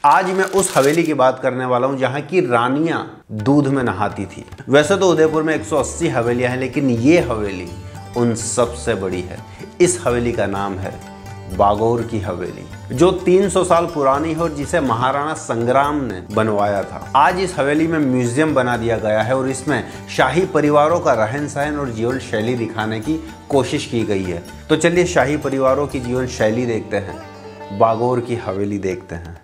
आज मैं उस हवेली की बात करने वाला हूँ जहाँ की रानियां दूध में नहाती थी। वैसे तो उदयपुर में 180 हवेलियां हैं, लेकिन ये हवेली उन सबसे बड़ी है। इस हवेली का नाम है बागोर की हवेली, जो 300 साल पुरानी है और जिसे महाराणा संग्राम ने बनवाया था। आज इस हवेली में म्यूजियम बना दिया गया है और इसमें शाही परिवारों का रहन सहन और जीवन शैली दिखाने की कोशिश की गई है। तो चलिए शाही परिवारों की जीवन शैली देखते हैं, बागोर की हवेली देखते हैं।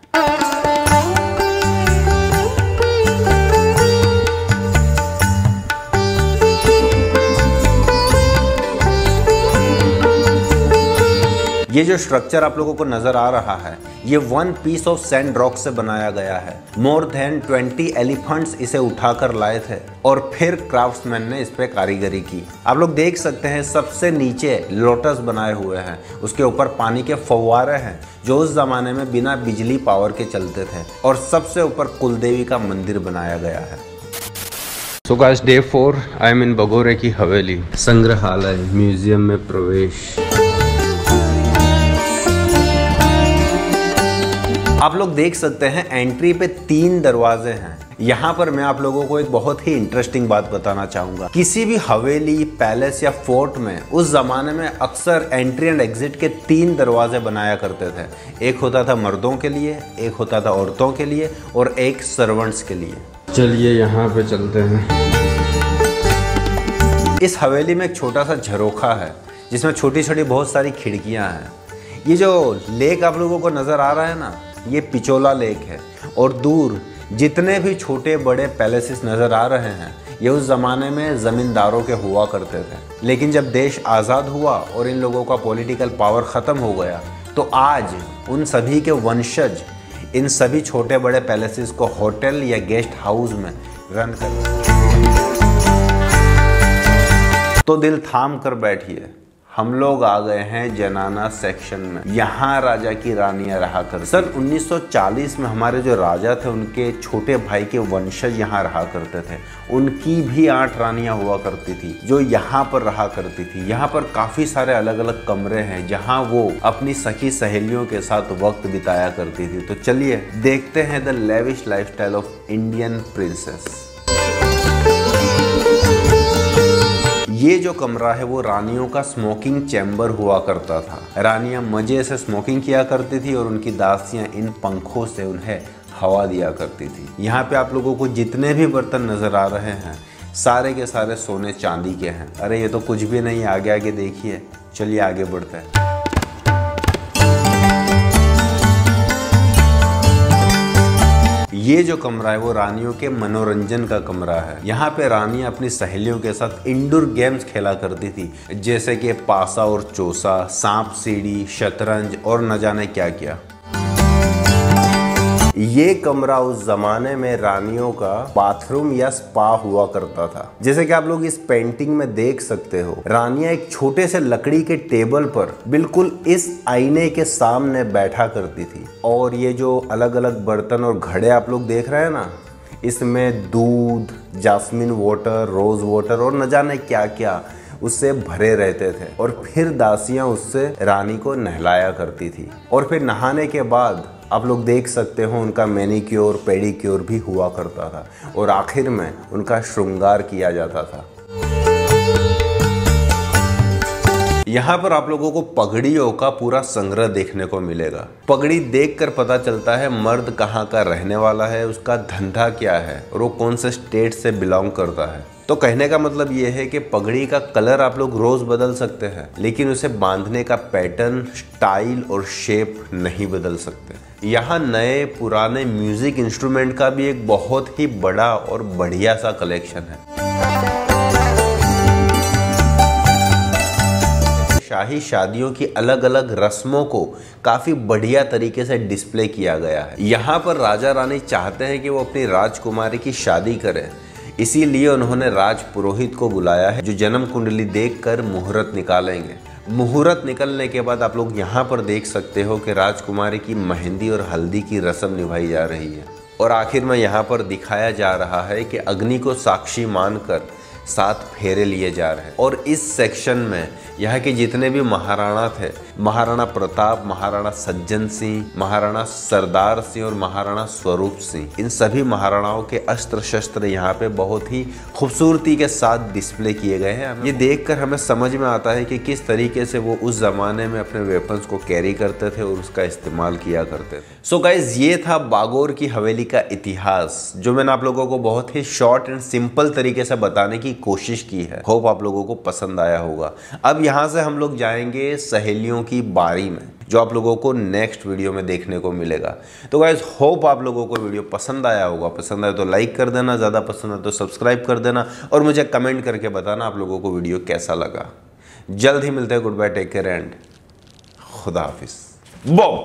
ये जो स्ट्रक्चर आप लोगों को नजर आ रहा है, ये 1 पीस ऑफ सैंड रॉक से बनाया गया है। मोर देन 20 एलिफेंट्स इसे उठाकर लाए थे और फिर क्राफ्ट्समैन ने इस पे कारीगरी की। आप लोग देख सकते हैं सबसे नीचे लोटस बनाए हुए हैं, उसके ऊपर पानी के फव्वारे हैं जो उस जमाने में बिना बिजली पावर के चलते थे, और सबसे ऊपर कुलदेवी का मंदिर बनाया गया है। So guys, day 4 I am in Bagore ki Haveli. संग्रहालय म्यूजियम में प्रवेश। आप लोग देख सकते हैं एंट्री पे 3 दरवाजे हैं। यहाँ पर मैं आप लोगों को एक बहुत ही इंटरेस्टिंग बात बताना चाहूंगा। किसी भी हवेली, पैलेस या फोर्ट में उस जमाने में अक्सर एंट्री एंड एग्जिट के 3 दरवाजे बनाया करते थे। एक होता था मर्दों के लिए, एक होता था औरतों के लिए और एक सर्वेंट्स के लिए। चलिए यहाँ पे चलते हैं। इस हवेली में एक छोटा सा झरोखा है जिसमें छोटी छोटी बहुत सारी खिड़कियाँ हैं। ये जो लेक आप लोगों को नजर आ रहा है ना, ये पिचोला लेक है, और दूर जितने भी छोटे बड़े पैलेसेस नज़र आ रहे हैं ये उस ज़माने में ज़मींदारों के हुआ करते थे। लेकिन जब देश आज़ाद हुआ और इन लोगों का पॉलिटिकल पावर ख़त्म हो गया, तो आज उन सभी के वंशज इन सभी छोटे बड़े पैलेसेस को होटल या गेस्ट हाउस में रन करते हैं। तो दिल थाम कर बैठिए, हम लोग आ गए हैं जनाना सेक्शन में। यहाँ राजा की रानियां रहा करती। सन 1940 में हमारे जो राजा थे उनके छोटे भाई के वंशज यहाँ रहा करते थे। उनकी भी 8 रानियां हुआ करती थी जो यहाँ पर रहा करती थी। यहाँ पर काफ़ी सारे अलग अलग कमरे हैं जहाँ वो अपनी सखी सहेलियों के साथ वक्त बिताया करती थी। तो चलिए देखते हैं the lavish lifestyle of Indian princess. ये जो कमरा है वो रानियों का स्मोकिंग चैम्बर हुआ करता था। रानियां मजे से स्मोकिंग किया करती थी और उनकी दासियां इन पंखों से उन्हें हवा दिया करती थी। यहाँ पे आप लोगों को जितने भी बर्तन नजर आ रहे हैं सारे के सारे सोने चांदी के हैं। अरे ये तो कुछ भी नहीं, आगे आगे देखिए। चलिए आगे बढ़ते हैं। ये जो कमरा है वो रानियों के मनोरंजन का कमरा है। यहाँ पे रानियां अपनी सहेलियों के साथ इंडोर गेम्स खेला करती थी, जैसे कि पासा और चोसा, सांप सीढ़ी, शतरंज और न जाने क्या क्या। ये कमरा उस जमाने में रानियों का बाथरूम या स्पा हुआ करता था। जैसे कि आप लोग इस पेंटिंग में देख सकते हो, रानियां एक छोटे से लकड़ी के टेबल पर बिल्कुल इस आईने के सामने बैठा करती थी। और ये जो अलग अलग बर्तन और घड़े आप लोग देख रहे हैं ना, इसमें दूध, जास्मिन वाटर, रोज वाटर और न जाने क्या क्या उससे भरे रहते थे। और फिर दासियां उससे रानी को नहलाया करती थी। और फिर नहाने के बाद आप लोग देख सकते हो उनका मैनिक्योर पेडिक्योर भी हुआ करता था और आखिर में उनका श्रृंगार किया जाता था। यहाँ पर आप लोगों को पगड़ियों का पूरा संग्रह देखने को मिलेगा। पगड़ी देखकर पता चलता है मर्द कहाँ का रहने वाला है, उसका धंधा क्या है और वो कौन से स्टेट से बिलोंग करता है। तो कहने का मतलब ये है कि पगड़ी का कलर आप लोग रोज बदल सकते हैं, लेकिन उसे बांधने का पैटर्न, स्टाइल और शेप नहीं बदल सकते। यहाँ नए पुराने म्यूजिक इंस्ट्रूमेंट का भी एक बहुत ही बड़ा और बढ़िया सा कलेक्शन है। शाही शादियों की अलग अलग रस्मों को काफी बढ़िया तरीके से डिस्प्ले किया गया है। यहाँ पर राजा रानी चाहते हैं कि वो अपनी राजकुमारी की शादी करें, इसीलिए उन्होंने राज पुरोहित को बुलाया है जो जन्म कुंडली देखकर मुहूर्त निकालेंगे। मुहूर्त निकलने के बाद आप लोग यहाँ पर देख सकते हो कि राजकुमारी की मेहंदी और हल्दी की रस्म निभाई जा रही है। और आखिर में यहाँ पर दिखाया जा रहा है कि अग्नि को साक्षी मानकर 7 फेरे लिए जा रहे हैं। और इस सेक्शन में यहाँ के जितने भी महाराणा थे महाराणा प्रताप, महाराणा सज्जन सिंह, महाराणा सरदार सिंह और महाराणा स्वरूप सिंह, इन सभी महाराणाओं के अस्त्र शस्त्र यहाँ पे बहुत ही खूबसूरती के साथ डिस्प्ले किए गए हैं। ये देखकर हमें समझ में आता है कि किस तरीके से वो उस जमाने में अपने वेपन्स को कैरी करते थे और उसका इस्तेमाल किया करते थे। सो गाइज, ये था बागोर की हवेली का इतिहास, जो मैंने आप लोगों को बहुत ही शॉर्ट एंड सिंपल तरीके से बताने की कोशिश की है। होप आप लोगों को पसंद आया होगा। अब यहाँ से हम लोग जाएंगे सहेलियों की बारी में, जो आप लोगों को नेक्स्ट वीडियो में देखने को मिलेगा। तो गाइज, होप आप लोगों को वीडियो पसंद आया होगा। पसंद आया तो लाइक कर देना, ज़्यादा पसंद आया तो सब्सक्राइब कर देना और मुझे कमेंट करके बताना आप लोगों को वीडियो कैसा लगा। जल्द ही मिलते हैं। Good bye, take care and खुदा हाफिज। बॉम।